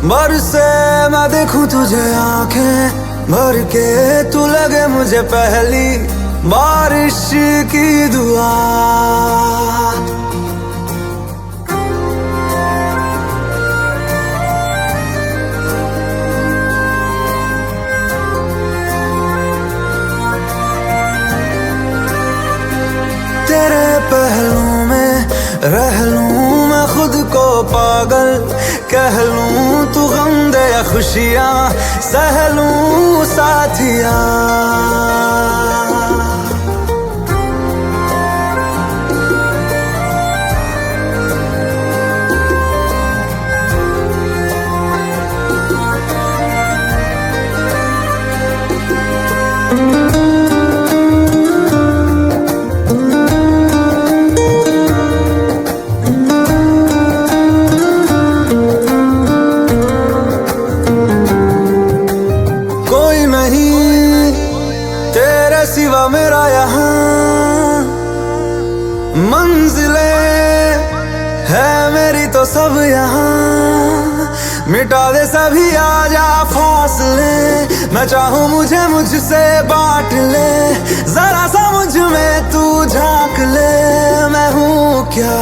बरसे मैं देखूं तुझे आंखें भर के, तू लगे मुझे पहली बारिश की दुआ। तेरे पहलू में रह लूं मैं खुद को पागल, कह लूं तू गम दे या खुशियां सह लूं साथिया। सिवा मेरा यहाँ मंजिलें है मेरी तो सब यहाँ, मिटा दे सभी आजा फासले, मैं चाहूँ मुझे मुझसे बांट ले, जरा सा मुझ में तू झांक ले, मैं हूँ क्या।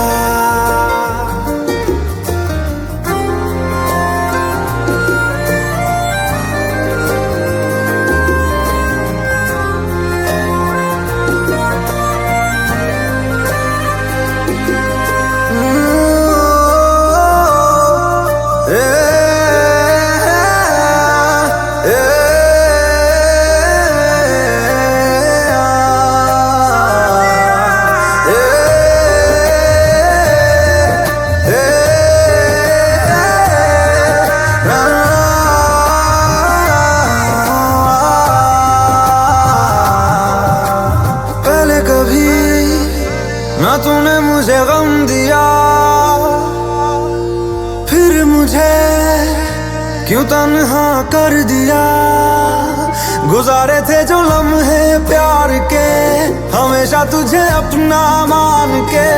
ना तूने मुझे गम दिया, फिर मुझे क्यों तन्हा कर दिया। गुजारे थे जो लम्हे प्यार के, हमेशा तुझे अपना मान के,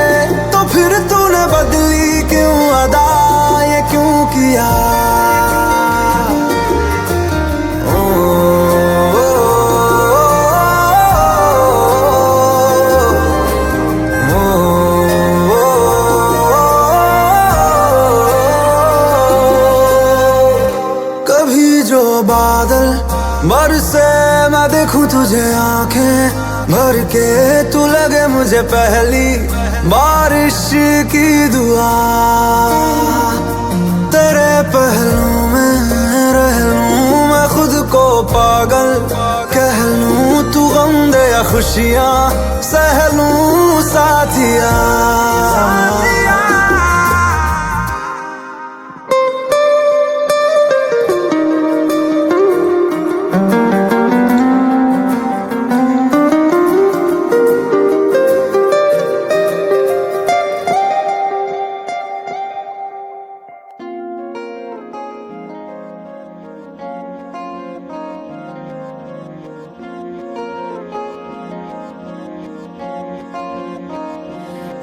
तो फिर तूने बदली क्यों अदा, ये क्यों किया। बादल बरसे मैं देखूं तुझे आंखें भर के, तू लगे मुझे पहली बारिश की दुआ। तेरे पहलू में रह लूं मैं खुद को पागल, कह लूं तू गम दे या खुशियां सह लूं साथिया।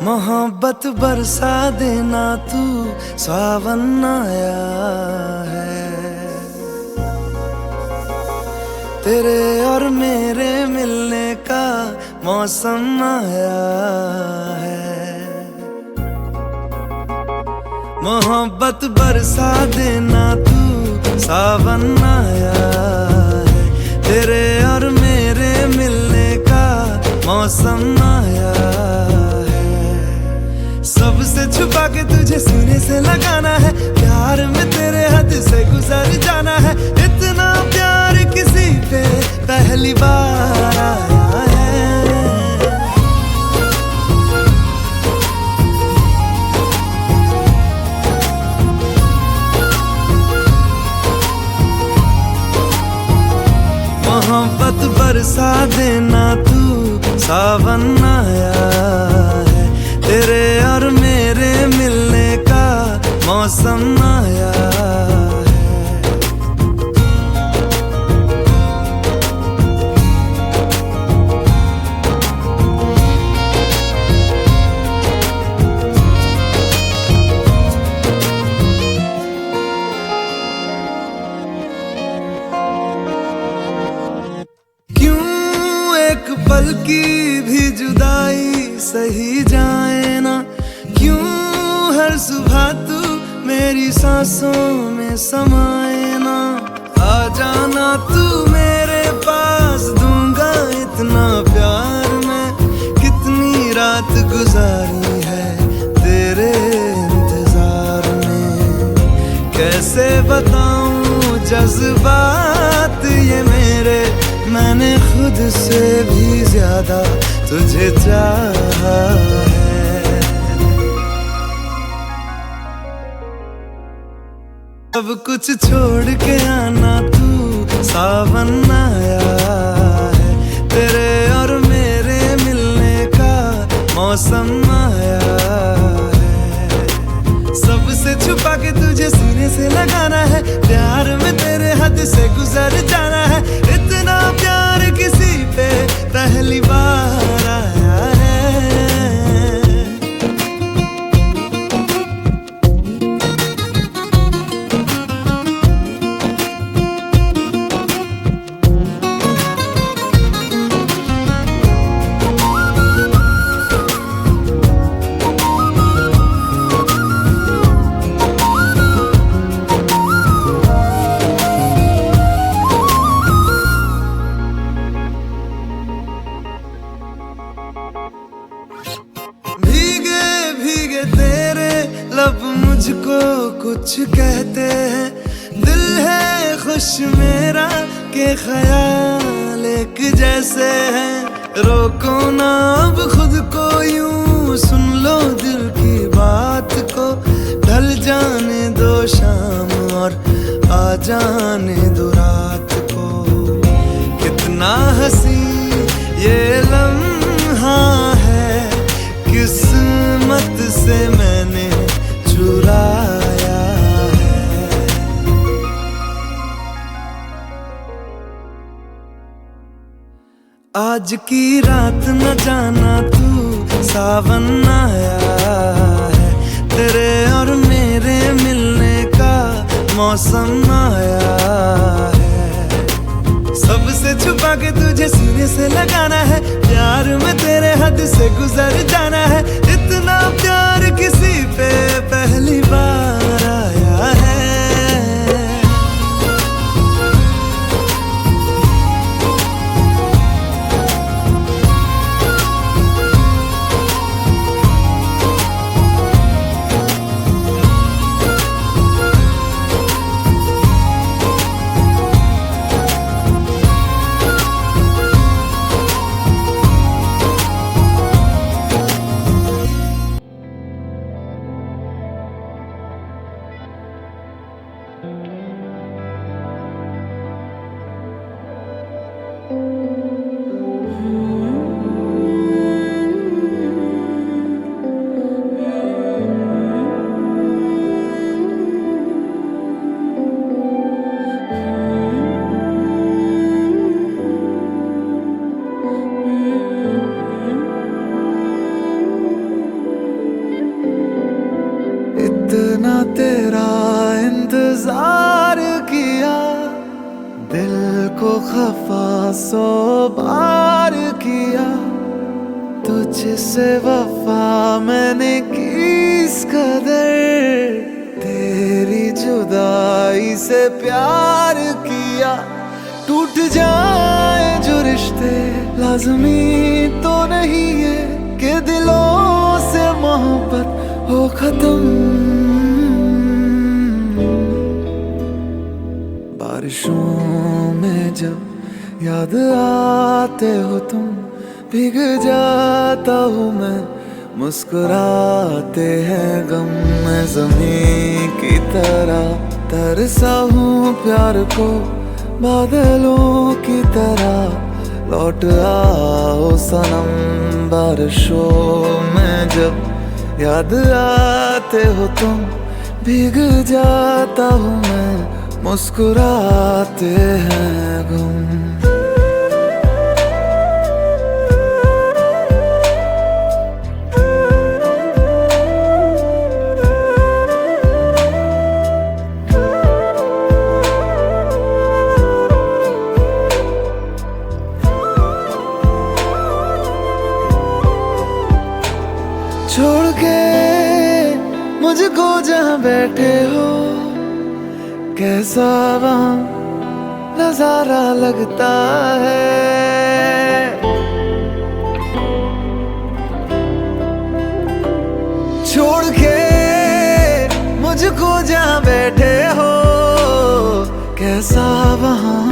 मोहब्बत बरसा देना तू सावन आया है, तेरे और मेरे मिलने का मौसम आया है। मोहब्बत बरसा देना तू सावन आया है, तेरे और मेरे मिलने का मौसम आया है। सबसे छुपा के तुझे सीने से लगाना है, प्यार में तेरे हद से गुजर जाना है। इतना प्यार किसी पे पहली बार आया है। मोहब्बत बरसा देना तू सावन आया है, तेरे और मेरे मिलने का मौसम आया है। पल की भी जुदाई सही जाए ना, क्यों हर सुबह तू मेरी सांसों में समाए ना। आ जाना तू मेरे पास, दूंगा इतना प्यार मैं, कितनी रात गुजारी है तेरे इंतजार में। कैसे बताऊं जज्बात ये मेरे, मैंने खुद से भी ज्यादा तुझे चाहा है। अब कुछ छोड़ के आना तू, सावन आया है, तेरे और मेरे मिलने का मौसम आया है। सबसे छुपा के तुझे सीने से लगाना है, प्यार में तेरे हद से गुजर जाना है। इतना प्यार किसी पे पहली बार आया है। भीगे भीगे तेरे लब मुझको कुछ कहते हैं, दिल है खुश मेरा के ख्याल एक जैसे हैं। रोको ना अब खुद को यूं, सुन लो दिल की बात को, ढल जाने दो शाम और आ जाने दो रात को। कितना हंसी ये लम्हा है, किस्मत से मैंने चुराया है। आज की रात न जाना तू, सावन आया है, तेरे और मेरे मिलने का मौसम आया है। सबसे छुपा के तुझे सीने से लगाना है, प्यार में तेरे हद से गुजर जाना है। इतना प्यार किसी पे पहली बार आया है। इतना तेरा इंतजार किया, दिल को खफा 100 बार किया। तुझसे वफा मैंने की इस कदर, तेरी जुदाई से प्यार किया। टूट जाए जो रिश्ते लाज़मी तो नहीं है कि दिलों से मोहब्बत हो खत्म। बारिशों में जब याद आते हो तुम, भीग जाता हूँ मैं, मुस्कुराते हैं गम में ज़मीं की तरह। तरसा हूँ प्यार को बादलों की तरह, लौट आओ सनम। बारिशों में जब याद आते हो तुम, भीग जाता हूँ मैं, मुस्कुराते हैं गम। बैठे हो, कैसा वहाँ नजारा लगता है। छोड़ के मुझको जहाँ बैठे हो, कैसा वहाँ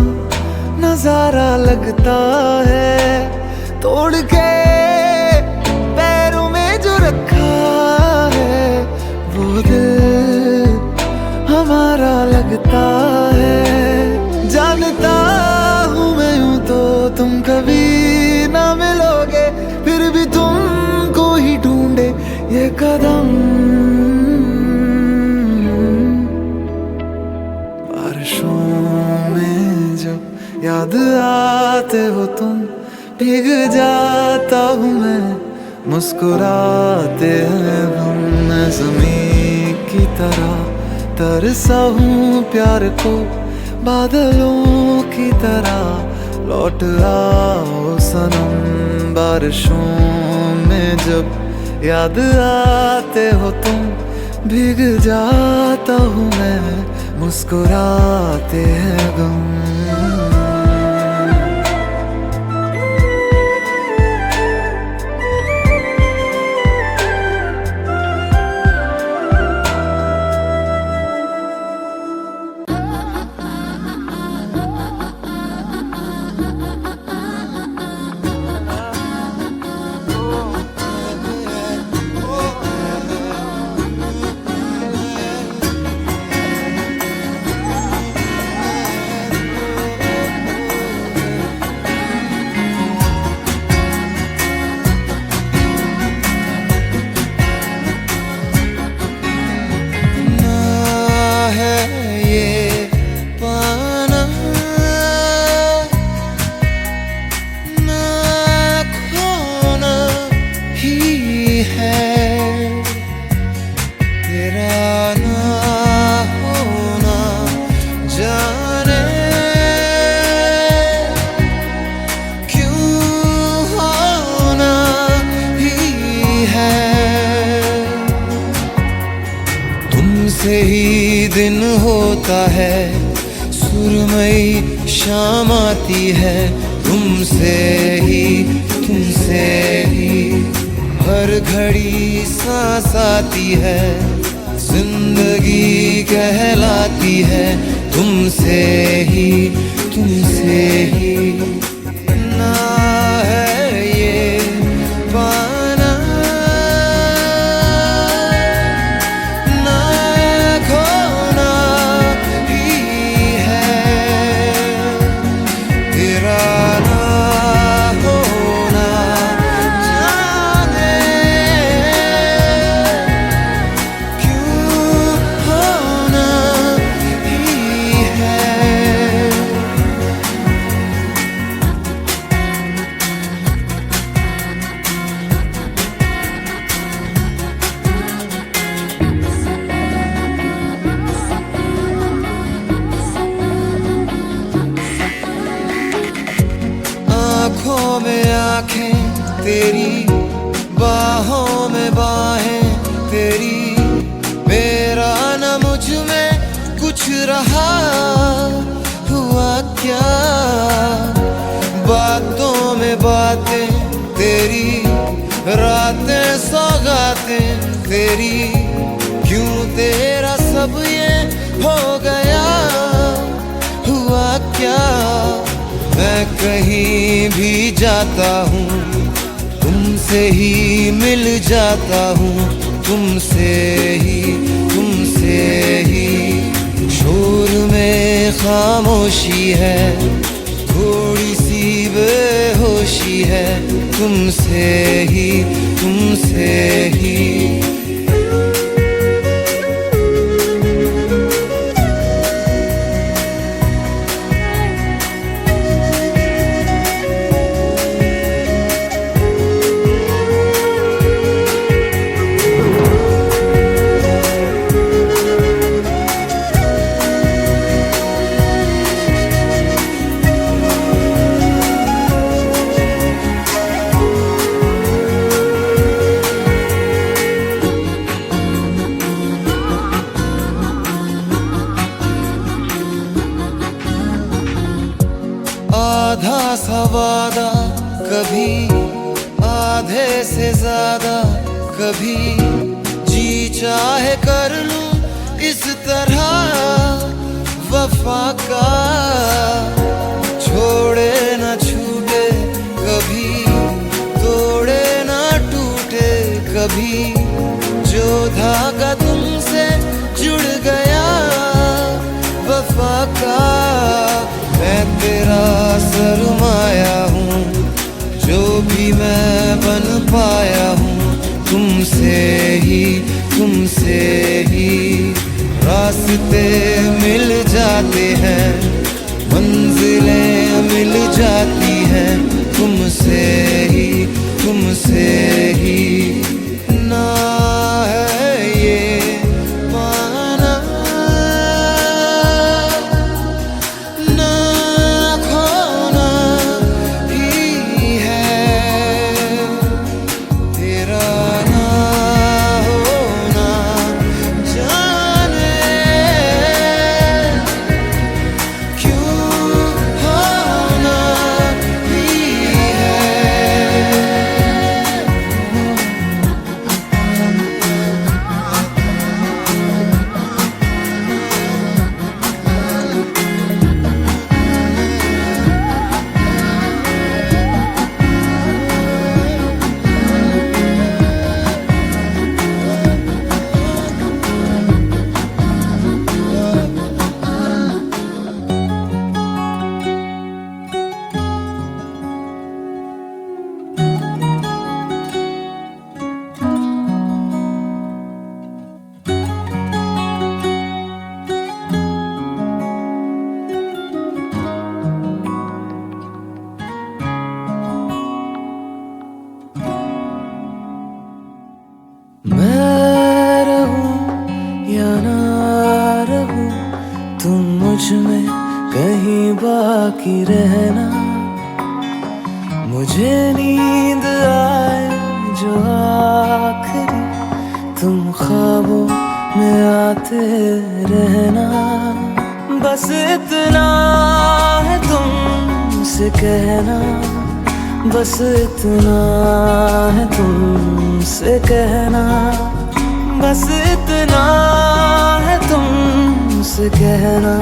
नजारा लगता है। तोड़ के पैरों में जो रखा है, वो दिल हमारा लगता है। जानता हूँ मैं यूं तो तुम कभी ना मिलोगे, फिर भी तुमको ही ढूंढे ये कदम। बारिशों में जब याद आते हो तुम, भीग जाता हूँ मैं, मुस्कुराते हैं हम। मैं ज़मीं की तरह तरसा हूँ प्यार को, बादलों की तरह लौट आओ सनम। बारिशों में जब याद आते हो तुम, भीग जाता हूँ मैं, मुस्कुराते हैं गम। तुमसे ही दिन होता है, सुरमई शाम आती है। तुमसे ही हर घड़ी सांस आती है, जिंदगी कहलाती है। तुमसे ही ना है ये पाना, ना खोना ही है। तेरा ना होना जाने क्यों होना ही है। आँखों में आँखें तेरी, बाहों में बाहें तेरी। मेरा न मुझ में कुछ रहा, हुआ क्या? बातों में बातें तेरी, रातें सौगातें तेरी। क्यों तेरा सब ये हो गया, हुआ क्या? मैं कहीं भी जाता हूँ, तुमसे ही मिल जाता हूँ। तुमसे ही शोर में खामोशी है, थोड़ी सी बेहोशी है। तुमसे ही आधा सा वादा, कभी आधे से ज्यादा, कभी जी चाहे कर लूं इस तरह वफा का। छोड़े न छूटे कभी, तोड़े न टूटे कभी, जो धागा तुमसे जुड़ गया वफा का। मैं तेरा सरमाया हूँ, जो भी मैं बन पाया हूँ तुमसे ही रास्ते मिल जाते हैं, मंजिलें मिल जाती हैं तुमसे ही ना है ये माना, ना खोना ही है तेरा ना होना। जाने क्यों होना ही है। मैं रहूं या ना रहूं, तुम मुझ में कहीं बाकी रहना। मुझे नींद आए जो आखिरी, तुम ख्वाबों में आते रहना। बस इतना है तुमसे कहना, बस इतना है तुमसे कहना, बस इतना है तुमसे कहना,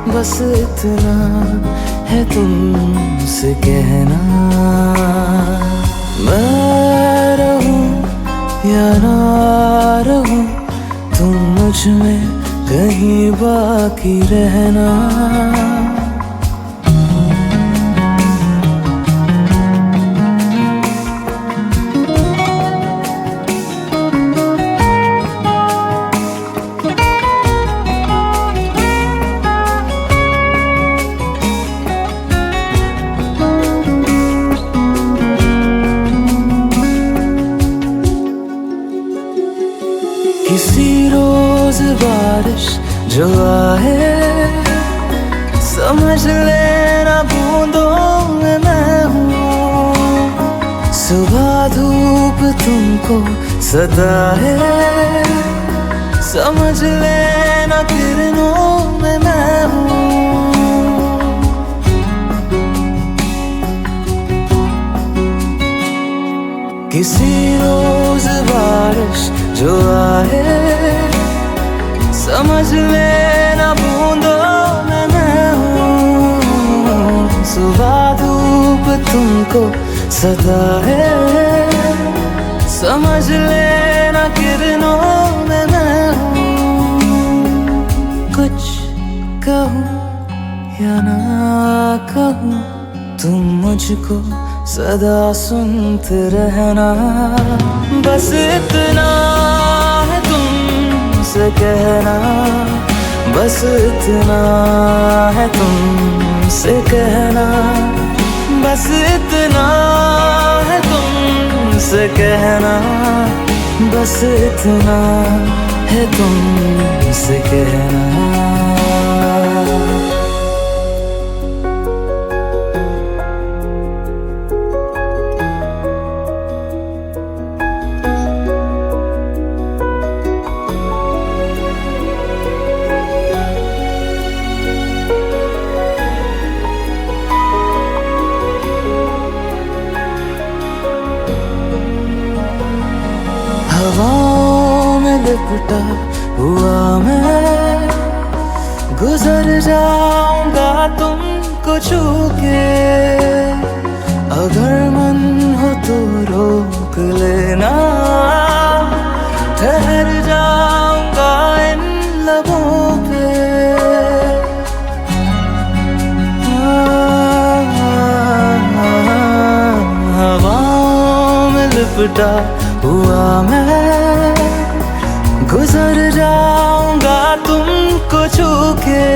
बस इतना है तुमसे कहना। मैं रहूं या ना रहूं, तुम मुझ में कहीं बाकी रहना। किसी रोज बारिश जो आए, समझ लेना बूंदों में मैं हूँ। सुबह धूप तुमको सदा है, समझ लेना किरणों में मैं हूँ। किसी रोज बारिश जो आए, समझ लेना बूंदों में मैं हूँ। सुबह धूप तुमको सदा है, समझ लेना किरणों में मैं हूँ। कुछ कहूँ या ना कहूँ, तुम मुझको सदा सुनते रहना। बस इतना है तुमसे कहना, बस इतना है तुमसे कहना, बस इतना है तुमसे कहना, बस इतना है तुमसे कहना। लिपटा हुआ मैं, गुजर जाऊंगा तुमको छू के। अगर मन हो तो रोक लेना, ठहर जाऊंगा इन लबों पे। हवाओं में लिपटा हुआ मैं, गुजर जाऊंगा तुमको छू के।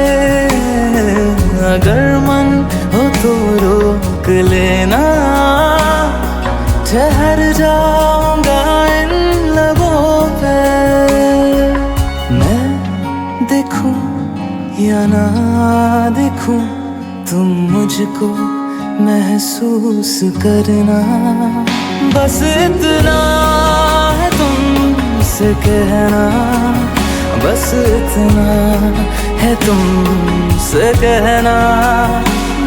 अगर मन हो तो रोक लेना, ठहर जाऊंगा इन लबों पे। मैं देखूं या ना देखूं, तुम मुझको महसूस करना। बस इतना है तुमसे कहना, बस इतना है तुमसे कहना,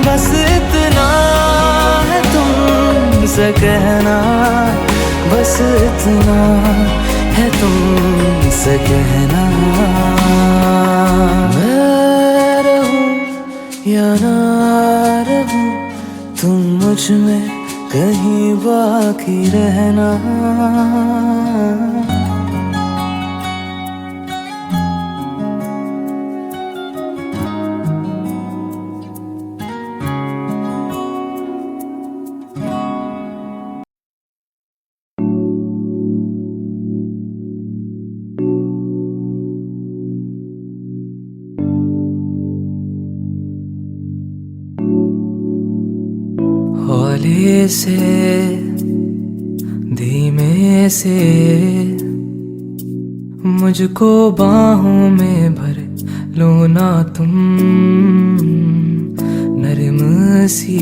बस इतना है तुमसे कहना, बस इतना है तुमसे कहना। मैं रहूं या ना रहूं, तुम मुझ में कहीं बाकी रहना। हौले से धीमे से मुझको बाहों में भर लो ना तुम, नरम सी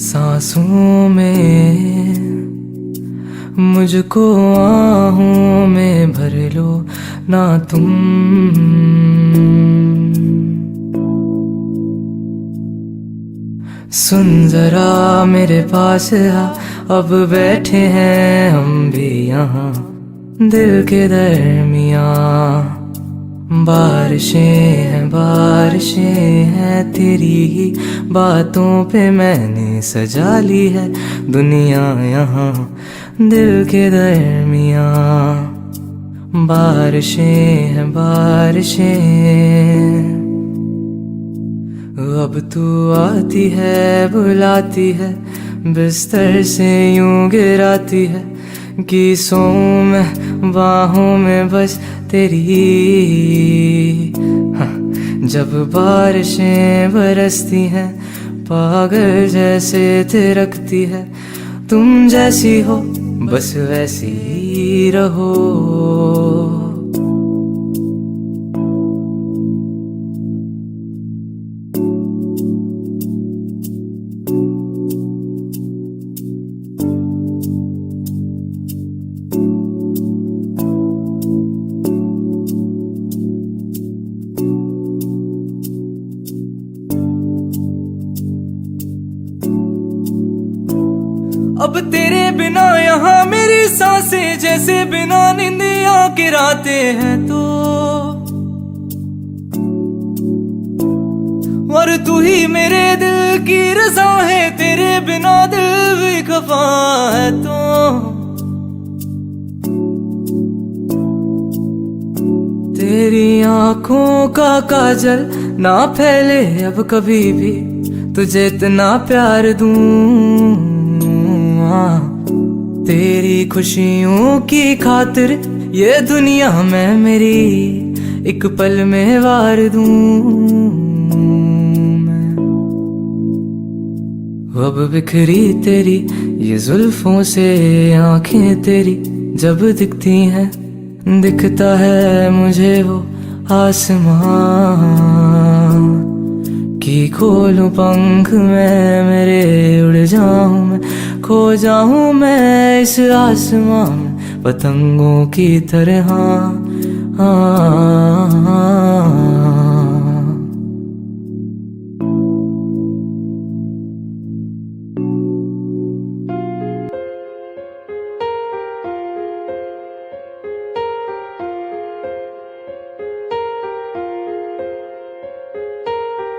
सांसों में मुझको आहों में भर लो ना तुम। सुन जरा मेरे पास आ, अब बैठे हैं हम भी यहाँ दिल के दरमियाँ। बारिशें हैं तेरी ही बातों पे मैंने सजा ली है दुनिया यहाँ दिल के दरमियाँ। बारिशें अब तू आती है बुलाती है, बिस्तर से यूं गिराती है कि सोऊं मैं बाहों में बस तेरी। हाँ, जब बारिशें बरसती हैं पागल जैसे थिरकती है, तुम जैसी हो बस वैसी ही रहो। अब तेरे बिना यहाँ मेरी सांसें जैसे बिना नींदिया गिराते हैं तो, और तू ही मेरे दिल की रज़ा है, तेरे बिना दिल भी खफा है तो। तेरी आंखों का काजल ना फैले अब कभी भी, तुझे इतना प्यार दूं। तेरी खुशियों की खातिर ये दुनिया में मेरी एक पल में वार दूं मैं। अब बिखरी तेरी ये जुल्फों से आंखें तेरी जब दिखती हैं, दिखता है मुझे वो आसमां कि खोलूं पंख मैं मेरे उड़ जाऊं मैं, खो जाऊं मैं इस आसमां में पतंगों की तरह।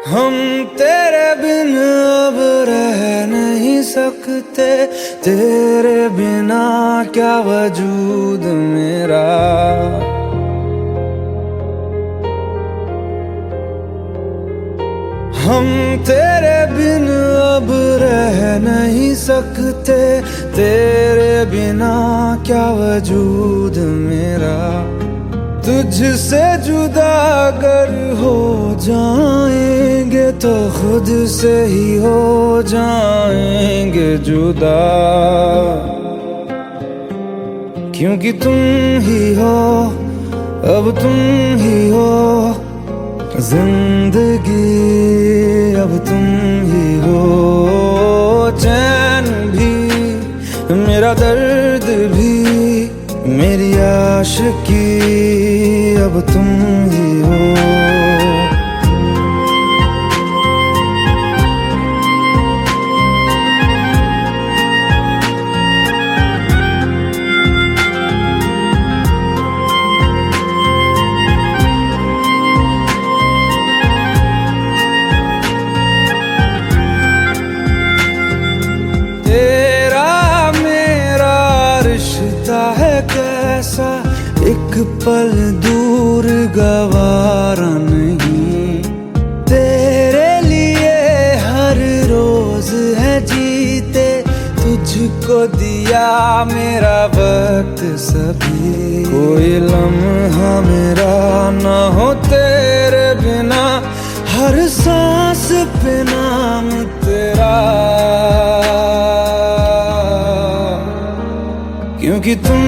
हम तेरे बिन अब रह नहीं सकते, तेरे बिना क्या वजूद मेरा। हम तेरे बिन अब रह नहीं सकते, तेरे बिना क्या वजूद मेरा। तुझसे जुदा अगर हो जाएंगे तो खुद से ही हो जाएंगे जुदा, क्योंकि तुम ही हो, अब तुम ही हो जिंदगी, अब तुम ही हो। चैन भी मेरा दर्द भी मेरी आशिकी, अब तुम ही हो। कैसा एक पल दूर गवारा नहीं, तेरे लिए हर रोज है जीते, तुझको दिया मेरा वक्त सभी। कोई लम्हा मेरा ना हो तेरे बिना, हर सांस पे नाम तेरा, क्योंकि तुम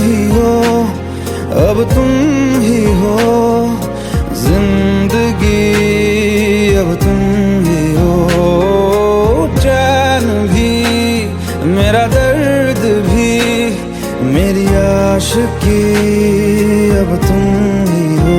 ही हो, अब तुम ही हो जिंदगी, अब तुम ही हो। चैन भी मेरा दर्द भी मेरी आशिकी, अब तुम ही हो।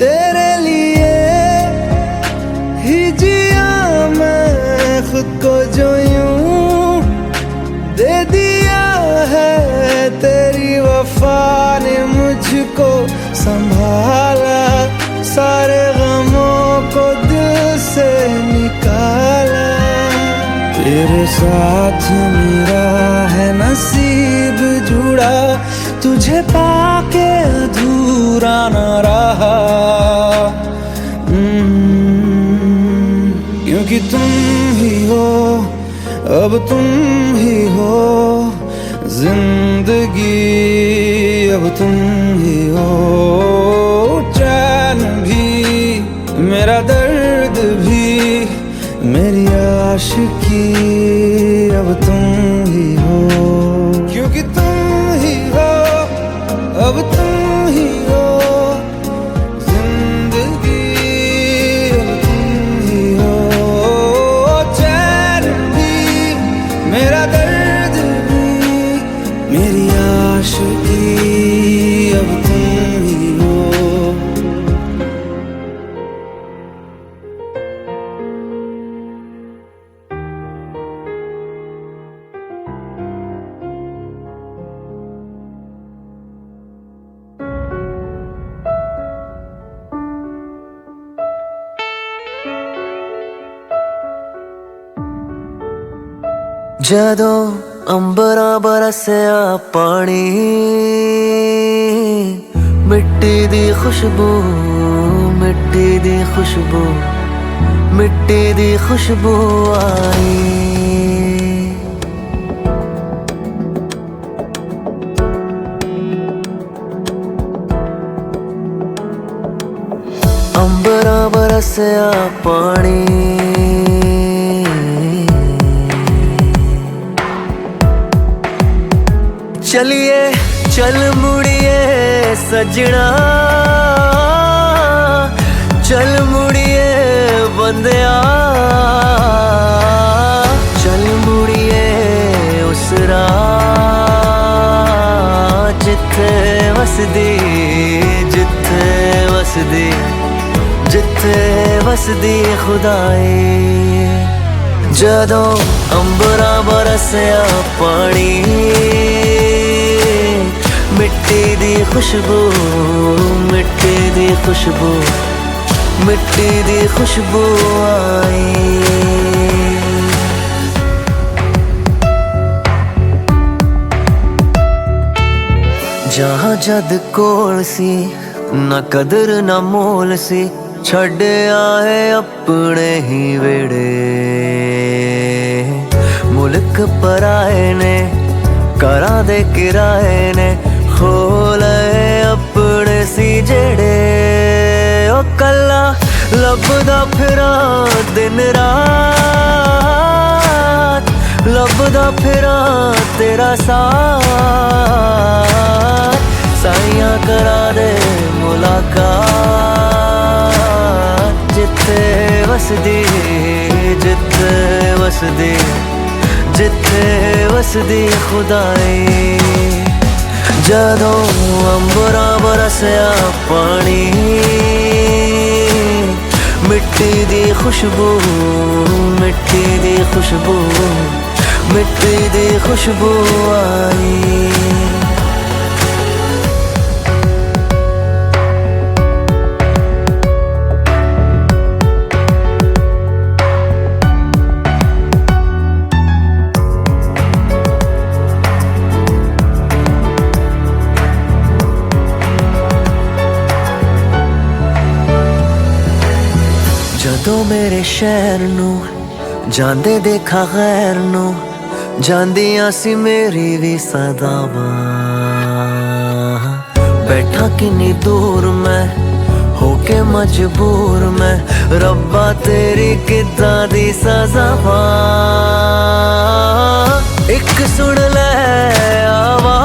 तेरे लिए ही जिया मैं खुद को, जो यूं दे दिया है तेरी वफा ने मुझको संभाला, सारे गमों को दिल से निकाला। तेरे साथ मेरा है नसीब जुड़ा, तुझे पाके अधूरा न रहा, क्योंकि तुम ही हो, अब तुम ही हो जिंदगी, अब तुम ही हो। चैन भी मेरा दर्द भी मेरी आशिकी, अब तुम ही हो, क्योंकि तुम ही हो, अब तुम ही हो जिंदगी, अब तुम ही हो। चैन भी मेरा दर्द भी मेरी आशिकी, अब तुम ही हो। ਜਦੋਂ ਅੰਬਰਾਂ ਬਰਸਿਆ ਪਾਣੀ, ਮਿੱਟੀ ਦੀ ਖੁਸ਼ਬੂ, ਮਿੱਟੀ ਦੀ ਖੁਸ਼ਬੂ, ਮਿੱਟੀ ਦੀ ਖੁਸ਼ਬੂ ਆਈ। ਅੰਬਰਾਂ ਬਰਸਿਆ ਪਾਣੀ, चलिए चल मुड़िए सजना, चल मुड़िए बंदिया चल मुड़िए उस राह जिथे वसदी जिथे वसदी जिथे वसदी खुदाई जदों अंबरा बरसिया पानी मिट्टी दी खुशबू मिट्टी दी खुशबू मिट्टी दी खुशबू आई जहाँ जद कोल सी ना कदर ना मोल सी छड़ आए अपने ही वेड़े मुल्क पराए ने करा दे किराए ने खोल अपने सी जेड़े ओ कला लभदा फिरा दिन रात लभदा फिरा तेरा साथ साइयां करा दे मुलाकात जिथे वसदी जिथे वसदी जिथे वसदी खुदाई जदों अंबरा बरसिया पानी मिट्टी दी खुशबू मिट्टी दी खुशबू मिट्टी दी खुशबू आई जदों मेरे शहर नू जांदे देखा गैर नू जांदियां सी मेरी भी सदावां बैठा किन्नी दूर मैं होके मजबूर मैं रब्बा तेरी किद्दां दी सज़ावां एक सुन ले आवाज़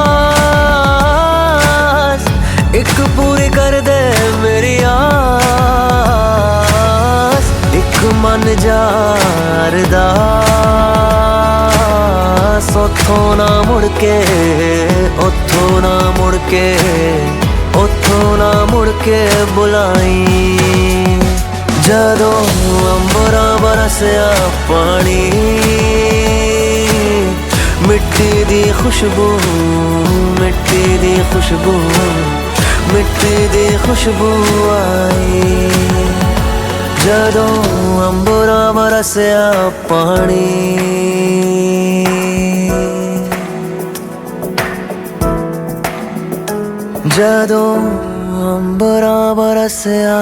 एक पूरी कर दे मेरी आस एक मन जारदा उथों ना मुड़ के उथों ना मुड़ के उथों ना मुड़ के बुलाई जदों अंबरा बरसिया पानी मिट्टी दी खुशबू मिट्टी दी खुशबू मिट्टी दी खुशबू आई जदों अंबरा बरसिया पानी जदों अंबरा बरसिया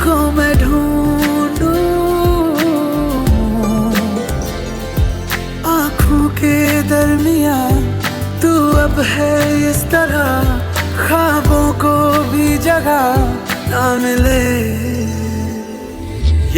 को मैं ढूंढूं आँखों के दरमिया तू अब है इस तरह ख्वाबों को भी जगह ना मिले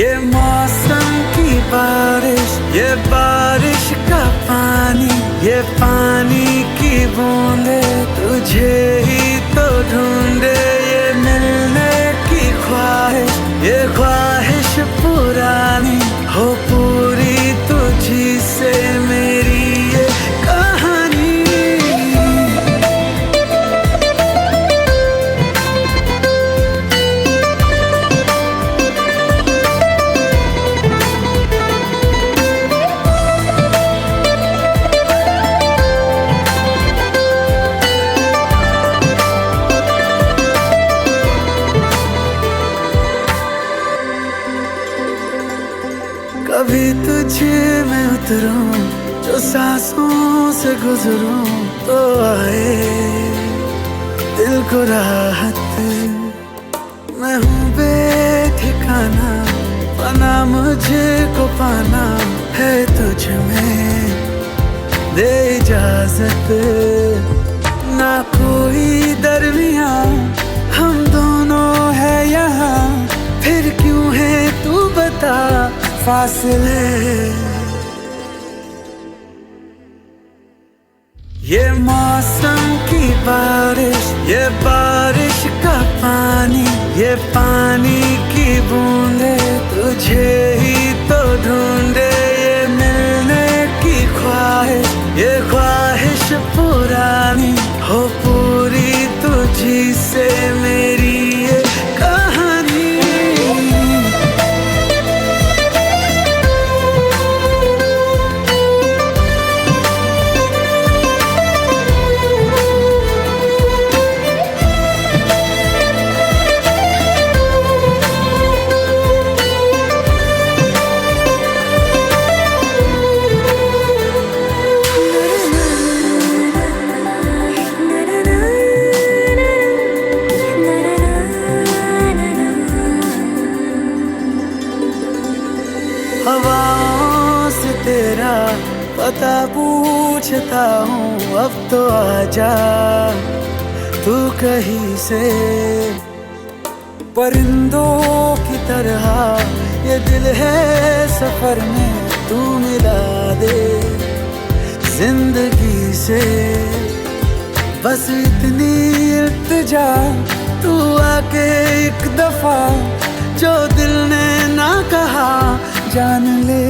ये मौसम की बारिश ये बारिश का पानी ये पानी की बूंदे तुझे ही तो ढूंढे ये मिलने की ख्वाहिश ये ख्वाहिश पुरानी हो पूरी तुझी से मेरी ये कहानी कभी तुझे मैं उतरूं जो सांसों से गुजरूं तो आए मुस्कुराहट, मैं हूँ बेठिकाना, बना मुझको पाना है तुझ में, दे इजाजत ना कोई दरमिया, हम दोनों है यहाँ, फिर क्यों है तू बता फासले। ये मौसम की बारिश, ये बारिश का पानी, ये पानी की बूंदे तुझे ही तो ढूंढे, ये मिलने की ख्वाहिश, ये ख्वाहिश पुरानी हो पूरी तुझी से मेरी ये कहानी। हवाओं से तेरा पता पूछता हूँ, अब तो आजा तू कहीं से, परिंदों की तरह ये दिल है सफर में, तू मिला दे जिंदगी से, बस इतनी इल्तिजा तू आके एक दफा जो दिल ने ना कहा जान ले।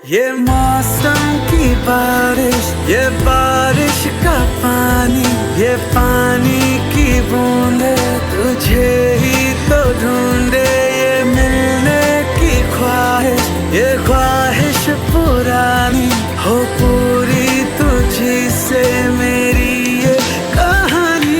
ये मौसम की बारिश, ये बारिश का पानी, ये पानी की बूंदे तुझे ही तो ढूंढे, ये मिलने की ख्वाहिश, ये ख्वाहिश पुरानी हो पूरी तुझी से मेरी ये कहानी।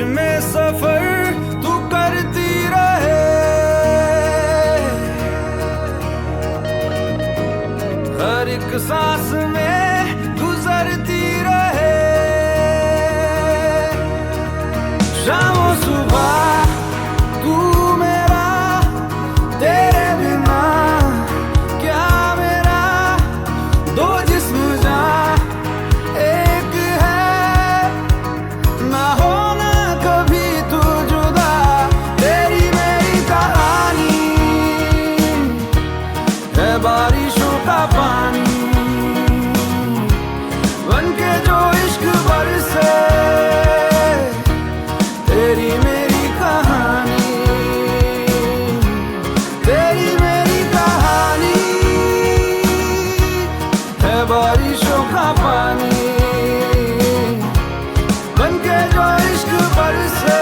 में सफर तू करती रहे, हर एक सांस में गुजरती रहे, शाम सुबह तू मेरा, तेरे बिना क्या मेरा, दो जिस्म जा एक है, ना हो बारिशों का पानी बनके जो इश्क बरसे, तेरी मेरी कहानी, तेरी मेरी कहानी है बारिशों का पानी बनके जो इश्क बरसे,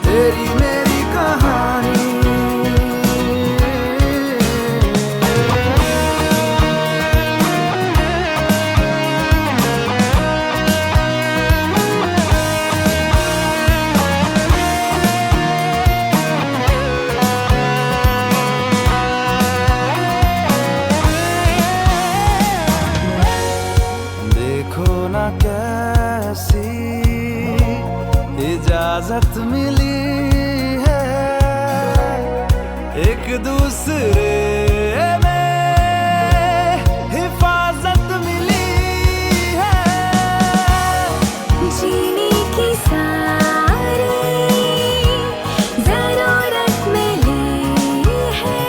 तेरी मेरी कहानी। कैसी इजाजत मिली है एक दूसरे में, हिफाजत मिली है, जीने की सारी जरूरत मिली है,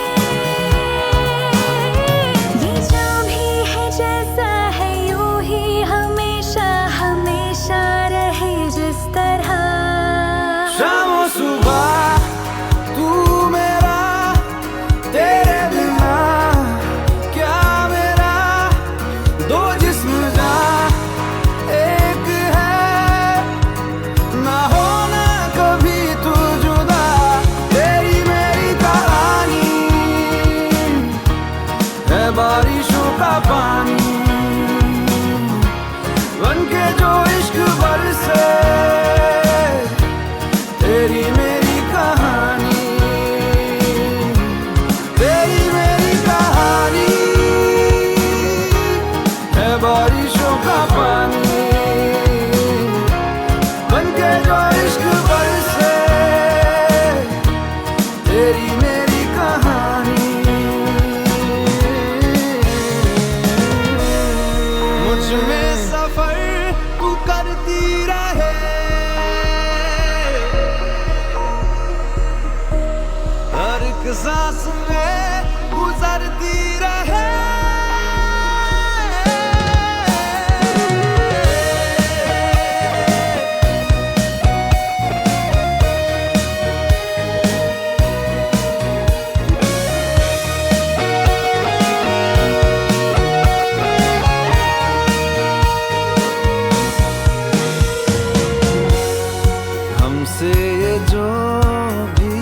ये जाम ही है जैसा है यूं ही हमेशा गुजरती रहे, हर एक सांस में गुजरती रहे। हमसे ये जो भी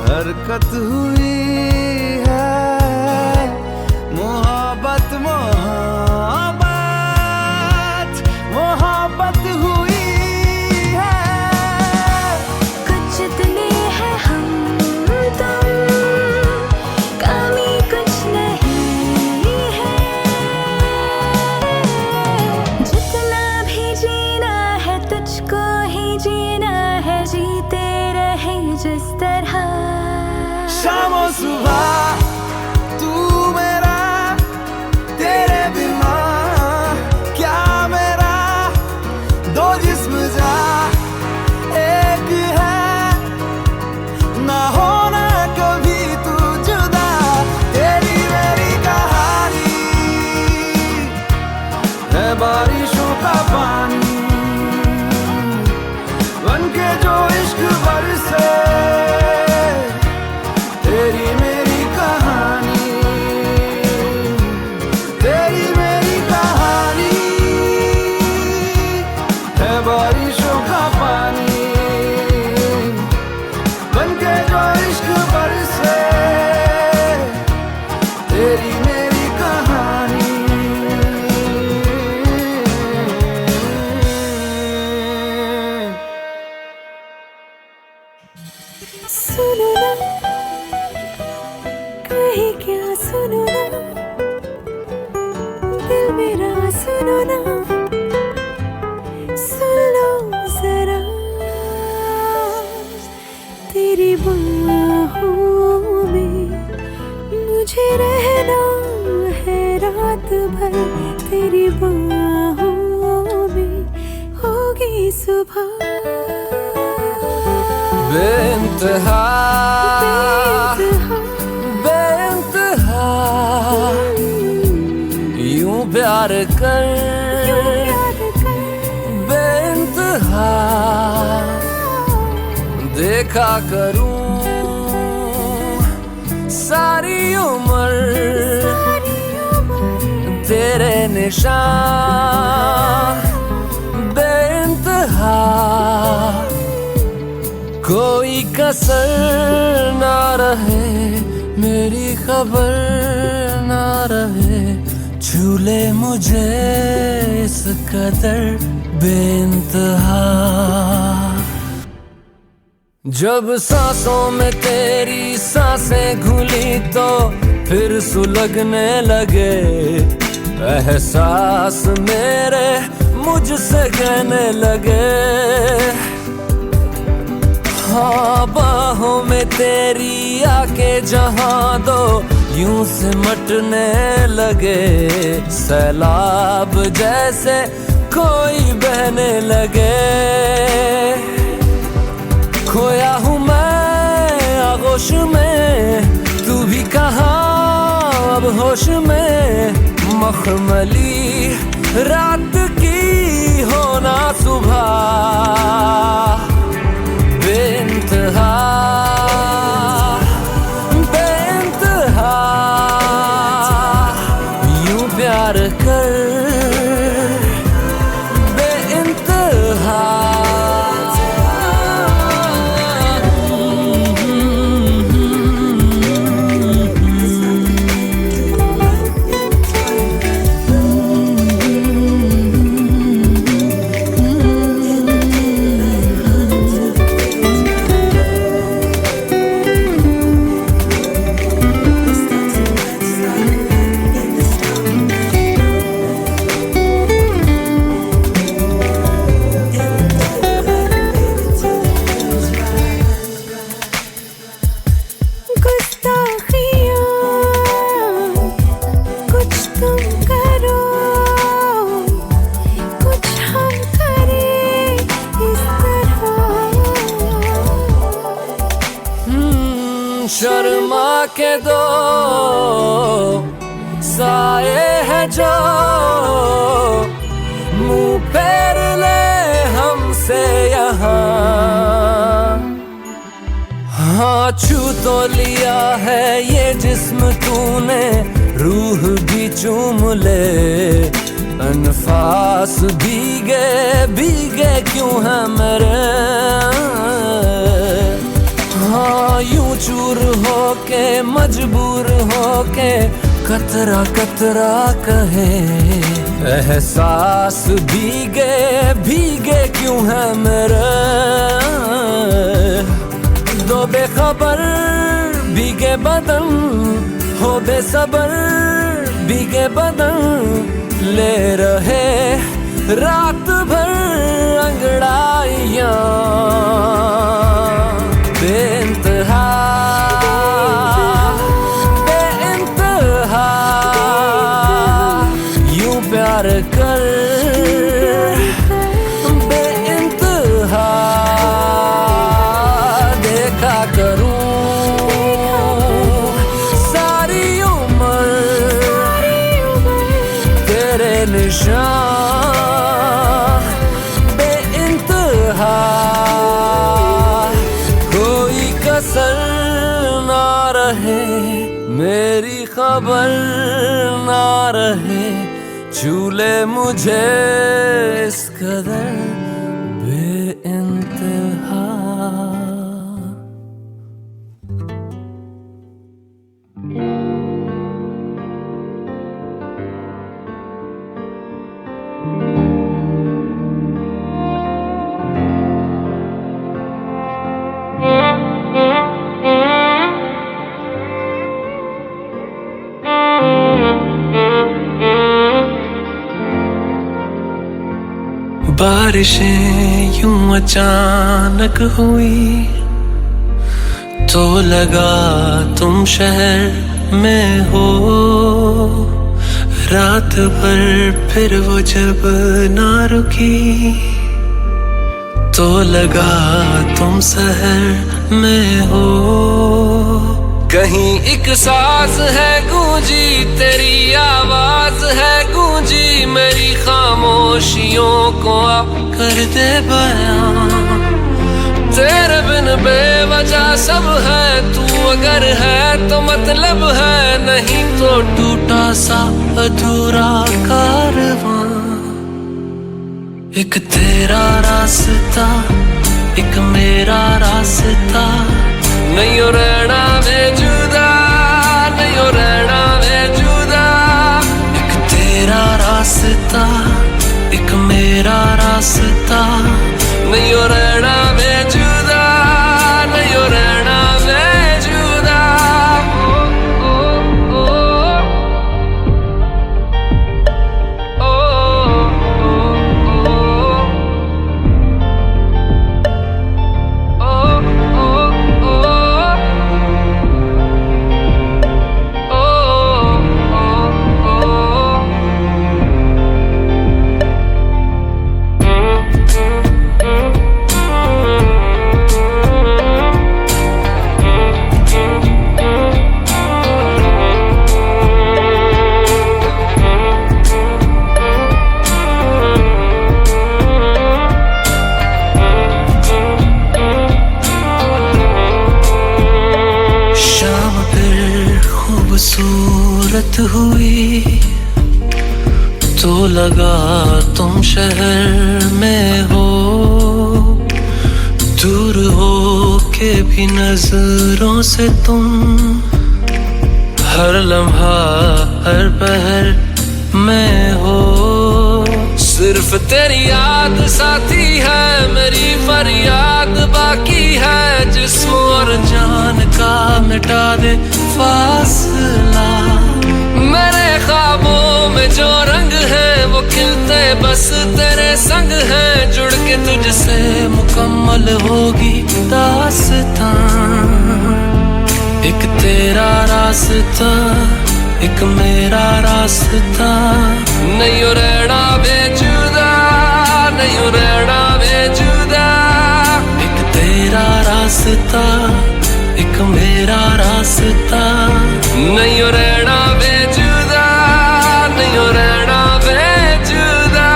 हरकत हुई है, मोहब्बत मोहब्बत मोहब्बत हुई है। कुछ इतने हैं हम तुम, कमी कुछ नहीं है। जितना भी जीना है तुझको ही जीना है, जीते रहे जिस तरह। शाम और सुबह तू मेरा, तेरे बिना क्या मेरा, दो जिस्म जा एक है, ना होना कभी तू जुदा। तेरी मेरी कहानी है बारिशों का पानी, बनके जो इश्क बरसे। तेरी मेरी कहानी, तेरी मेरी कहानी है बारिशों का पानी, बनके जो इश्क बरसे। तेरी मेरी कहानी। सुनो ना, कहे क्या सुनो ना, दिल मेरा सुनो ना, सुन लो जरा। तेरी बाहों में मुझे रहना है रात भर, तेरी बाहों में होगी सुबह। बेइंतहा बेइंतहा यूं प्यार कर, बेइंतहा देखा करूं सारी उम्र तेरे निशान। बेइंतहा कोई कसर ना रहे, मेरी खबर ना रहे, झूले मुझे इस कदर बेइंतहा। जब सांसों में तेरी सांसें घुली तो फिर सुलगने लगे एहसास मेरे, मुझसे कहने लगे। हाँ बाहों में तेरी आके जहाँ दो यूं सिमटने लगे, सैलाब जैसे कोई बहने लगे। खोया हूँ मैं आगोश में, तू भी कहाँ अब होश में, मखमली रात की होना सुबह। बेइंतहा बेइंतहा यूं प्यार कर, बेइंतहा। के दो साए है जो मुंह फेर ले हमसे यहाँ। हाँ छू तो लिया है ये जिस्म तूने, रूह भी चूम ले, अनफास भीगे भीगे क्यों है मेरे। हाँ यूं चूर होके मजबूर होके कतरा कतरा कहे, एहसास भीगे भीगे क्यों है मेरे। दो बेखबर भीगे बदन हो बेसबर भीगे बदन, ले रहे रात भर अंगड़ाइयाँ बेइंतहा बेइंतहा। यूं प्यार कर बेइंतहा देखा करूं सारी उम्र तेरे निशान बेइंतहा। कोई कसर ना रहे मेरी खबर ना रहे, झूले मुझे इस कदर बेइंतहा। बारिशें यूं अचानक हुई तो लगा तुम शहर में हो। रात भर फिर वो जब ना रुकी तो लगा तुम शहर में हो। कहीं एक सांस है गूंजी तेरी आवाज है गूंजी, मेरी खामोशियों को आप कर दे बयां। तेरे बिन बेवजह सब है, तू अगर है तो मतलब है, नहीं तो टूटा सा अधूरा कारवां। एक तेरा रास्ता एक मेरा रास्ता, नहीं हो रहना वे जुदा नहीं हो रहना वे जुदा। एक तेरा रास्ता एक मेरा रास्ता, नहीं हो रहना वे जुदा नहीं हो रहना वे जुदा। ओ, ओ, ओ, खूबसूरत हुई तो लगा तुम शहर में हो। दूर हो के भी नजरों से तुम हर लम्हा हर पहर में हो। सिर्फ तेरी याद साथी है, मेरी फरियाद बाकी है, जिस्म और जान का मिटा दे फासला। मेरे ख्वाबों में जो रंग है वो खिलते बस तेरे संग है, जुड़ के तुझसे मुकम्मल होगी दास्तां। एक तेरा रास्ता एक मेरा रास्ता, नहीं हो रहना बेजुदा नहीं हो रहना बेजुदा। एक तेरा रास्ता एक मेरा तेरा रास्ता। नहीं हो रहना बेजुदा, नहीं हो रहना बेजुदा।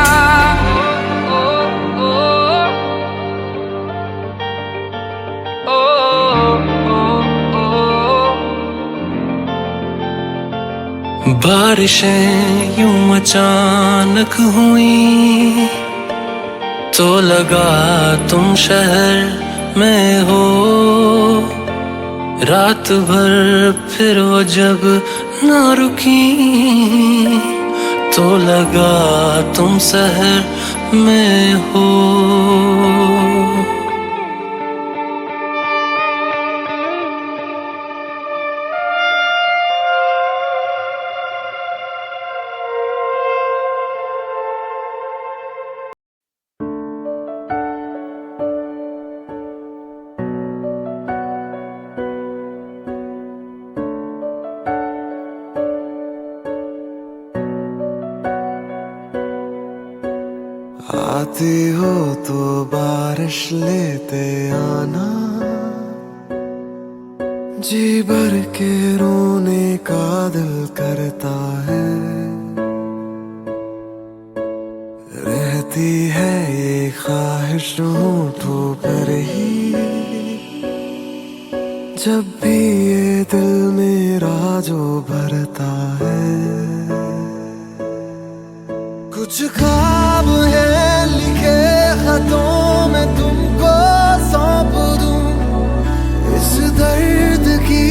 बारिशें यूं अचानक हुई तो लगा तुम शहर में हो। रात भर फिर वो जब ना रुकी तो लगा तुम शहर में हो। आती हो तो बारिश लेते आना, जी भर के रोने का दिल करता है। रहती है ये ख्वाहिश होठों पर ही, जब भी ये दिल मेरा जो भरता है। कुछ ख्वाब है लिखे खतों में तुमको सौंप दूं, इस दर्द की